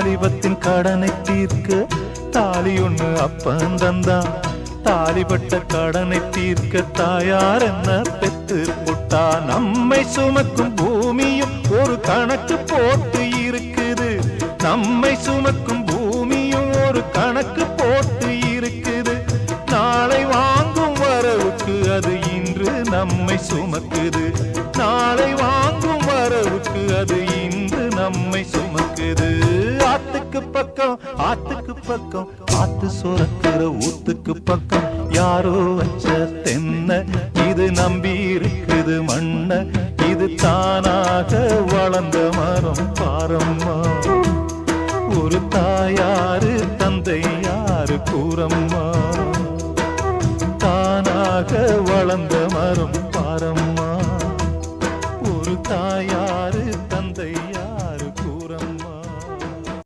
வாலிபத்தின் கடனை தீர்க்க தாலி ஒண்ணு அப்பன் தந்தான். தாலிபட்ட கடனை தீர்க்க தாயார் என்ன பெத்து புட்டா. நம்மை சுமக்கும் பூமியும் ஒரு கணக்கு போட்டு இருக்குது. நம்மை சுமக்கும் பூமியும் ஒரு கணக்கு போட்டு இருக்குது. நாளை வாங்கும் வரவுக்கு அது இன்று நம்மை சுமக்குது. நாளை வாங்கும் வரவுக்கு அது இன்று நம்மை சுமக்குது. ஆத்துக்கு பக்கம் ஆத்துக்கு பக்கம் ஆத்து சுரக்கிற ஊத்துக்கு பக்கம் யாரோ வச்ச தென்ன இது நம்பி இருக்குது மண்ண. இது தானாக வளர்ந்த மரம் பாரம்மா. ஒரு தாயாரு தந்தை யாரு கூறம்மா. தானாக வளர்ந்த மரம் பாரம்மா. ஒரு தாயார்